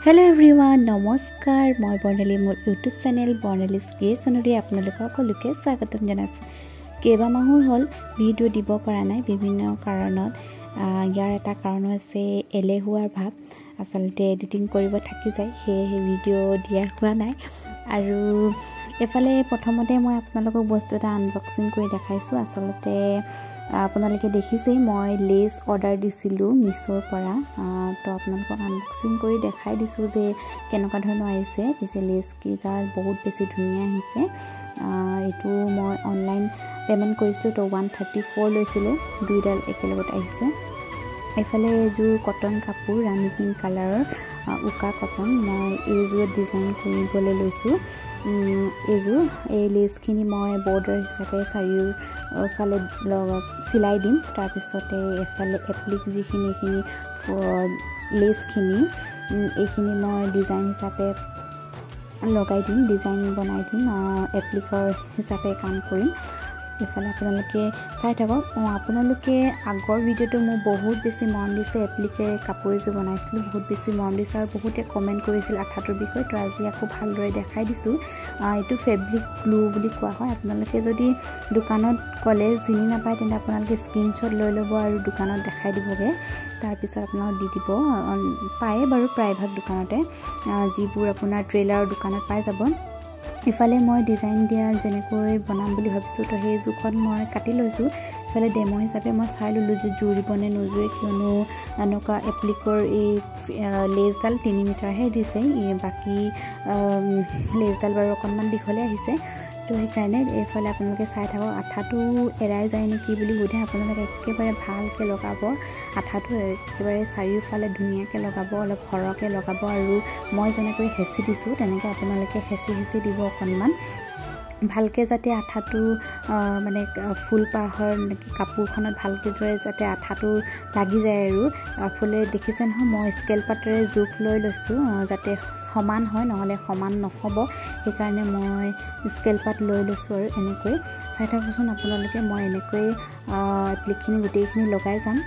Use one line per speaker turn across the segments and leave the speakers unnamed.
Hello everyone, নমস্কাৰ মই বৰ্ণালী মোৰ ইউটিউব চেনেল বৰ্ণালীজ ক্ৰিয়েচনৰে আপোনালোকক সকলোকে স্বাগতম জনাইছোঁ। কেইবা মাহৰ হ'ল ভিডিঅ' দিব পৰা নাই বিভিন্ন কাৰণত। ইয়াৰ এটা কাৰণ হৈছে এলেহুৱাৰ ভাৱ, আচলতে এডিটিং কৰিব থাকি যায়, সেয়ে ভিডিঅ' দিয়া হোৱা নাই। আৰু এফালে প্ৰথমতে মই আপোনালোকক বস্তু এটা আনবক্সিং কৰি দেখাইছোঁ। আচলতে আপোনালোকে দেখিছেই মই লেছ অৰ্ডাৰ দিছিলোঁ মিছ'ৰ পৰা, তো আপোনালোকক আনবক্সিং কৰি দেখাই দিছোঁ যে কেনেকুৱা ধৰণৰ আহিছে। পিছে লেছকেইডাল বহুত বেছি ধুনীয়া আহিছে। এইটো মই অনলাইন পে'মেণ্ট কৰিছিলোঁ, তো 134 লৈছিলোঁ, দুইডাল একেলগত আহিছে। এইফালে এযোৰ কটন কাপোৰ ৰাণী পিংক কালাৰৰ উকা কটন, মই এইযোৰত ডিজাইন কৰিবলৈ লৈছোঁ। এইযোৰ এই লেছখিনি মই বৰ্ডাৰ হিচাপে চাৰিওফালে চিলাই দিম। তাৰপিছতে এফালে এপ্লিক যিখিনি লেছখিনি এইখিনি মই ডিজাইন হিচাপে লগাই দিম, ডিজাইন বনাই দিম, এপ্লিকৰ হিচাপে কাম কৰিম। এইফালে আপোনালোকে চাই থাকক। আপোনালোকে আগৰ ভিডিঅ'টো মোক বহুত বেছি মৰম দিছে, এপ্লিকেৰে কাপোৰ এযোৰ বনাইছিলোঁ, বহুত বেছি মৰম দিছে আৰু বহুতে কমেণ্ট কৰিছিল আঠাটোৰ বিষয়ে। তো আজি আকৌ ভালদৰে দেখাই দিছোঁ। এইটো ফেব্ৰিক গ্লু বুলি কোৱা হয়। আপোনালোকে যদি দোকানত গ'লে চিনি নাপায় তেন্তে আপোনালোকে স্ক্ৰীনশ্বট লৈ ল'ব আৰু দোকানত দেখাই দিবগৈ। তাৰপিছত আপোনালোক দি দিব, পায়ে বাৰু প্ৰায়ভাগ দোকানতে, যিবোৰ আপোনাৰ ট্ৰেইলাৰৰ দোকানত পাই যাব। ইফালে মই ডিজাইন দিয়া যেনেকৈ বনাম বুলি ভাবিছোঁ, তো সেই জোখত মই কাটি লৈছোঁ। ইফালে ডেমো হিচাপে মই চাই ল'লোঁ যে জুৰিব নে নোজোৰে, কিয়নো এনেকুৱা এপ্লিকৰ এই লেছডাল 3 মিটাৰহে দিছে, বাকী লেছডাল বাৰু অকণমান দীঘলে আহিছে। তো সেইকাৰণে এইফালে আপোনালোকে চাই থাকক। আঠাটো এৰাই যায় নেকি বুলি সোধে, আপোনালোকে একেবাৰে ভালকৈ লগাব। আঠাটো একেবাৰে চাৰিওফালে ধুনীয়াকৈ লগাব, অলপ সৰহকৈ লগাব, আৰু মই যেনেকৈ হেঁচি দিছোঁ তেনেকৈ আপোনালোকে হেঁচি দিব অকণমান ভালকৈ, যাতে আঠাটো মানে ফুল পাহৰ নেকি কাপোৰখনত ভালকৈ জোৰে, যাতে আঠাটো লাগি যায়। আৰু ফুলে দেখিছে নহয়, মই স্কেল পাতেৰে জোখ লৈ লৈছোঁ যাতে সমান হয়, নহ'লে সমান নহ'ব, সেইকাৰণে মই স্কেল পাত লৈ লৈছোঁ। আৰু এনেকৈ চাই থাকোঁচোন আপোনালোকে, মই এনেকৈ এপ্লিকখিনি গোটেইখিনি লগাই যাম।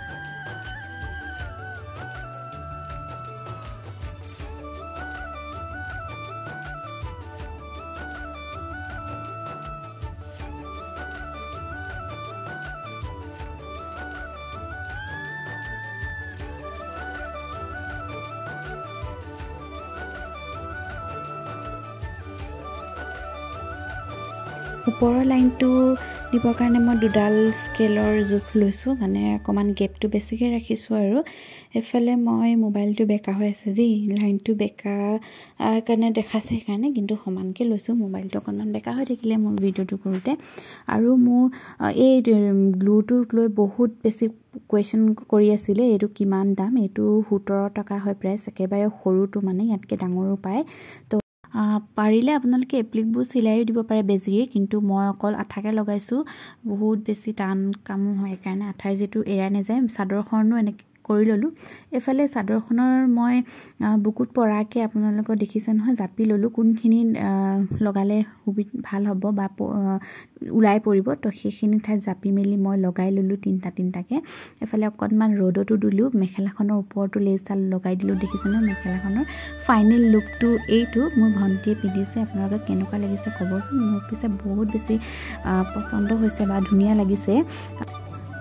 ওপৰৰ লাইনটো দিবৰ কাৰণে মই দুডাল স্কেলৰ জোখ লৈছোঁ, মানে অকণমান গেপটো বেছিকৈ ৰাখিছোঁ। আৰু এইফালে মই মোবাইলটো বেকা হৈ আছে, যি লাইনটো বেকা কাৰণে দেখাইছে, সেইকাৰণে কিন্তু সমানকৈ লৈছোঁ। মোবাইলটো অকণমান বেকা হৈ থাকিলে মোৰ ভিডিঅ'টো কৰোঁতে। আৰু মোৰ এই গ্লুটোক লৈ বহুত বেছি কুৱেশ্যন কৰি আছিলে, এইটো কিমান দাম। এইটো 17 টকা হয় প্ৰাইচ, একেবাৰে সৰুটো, মানে ইয়াতকৈ ডাঙৰো পায়। তো পাৰিলে আপোনালোকে এপ্লিকবোৰ চিলাইও দিব পাৰে বেজিৰে, কিন্তু মই অকল আঠাকৈ লগাইছোঁ, বহুত বেছি টান কামো হয়, সেইকাৰণে আঠাৰ যিটো এৰা নাযায়। চাদৰখনো এনেকৈ কৰি ল'লোঁ। এইফালে চাদৰখনৰ মই বুকুত পৰাকৈ আপোনালোকক দেখিছে নহয়, জাপি ল'লোঁ, কোনখিনি লগালে ভাল হ'ব বা ওলাই পৰিব, তো সেইখিনি ঠাইত জাপি মেলি মই লগাই ল'লোঁ তিনিটাকৈ। এইফালে অকণমান ৰ'দতো দিলোঁ, মেখেলাখনৰ ওপৰতো লেছডাল লগাই দিলোঁ, দেখিছে নহয়। মেখেলাখনৰ ফাইনেল লুকটো এইটো, মোৰ ভণ্টিয়ে পিন্ধিছে, আপোনালোকক কেনেকুৱা লাগিছে ক'বচোন। মোৰ পিছে বহুত বেছি পচন্দ হৈছে বা ধুনীয়া লাগিছে।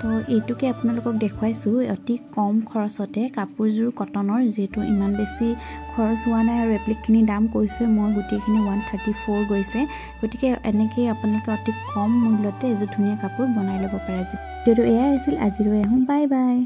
তো এইটোকে আপোনালোকক দেখুৱাইছোঁ অতি কম খৰচতে কাপোৰযোৰ কটনৰ, যিহেতু ইমান বেছি খৰচ হোৱা নাই, আৰু এপ্লিকখিনি দাম কৈছোঁ মই, গোটেইখিনি 134 গৈছে। গতিকে এনেকৈ আপোনালোকে অতি কম মূল্যতে এযোৰ ধুনীয়া কাপোৰ বনাই ল'ব পাৰে। যিহেতু এয়াই আছিল আজিলৈ, আহোঁ, বাই বাই।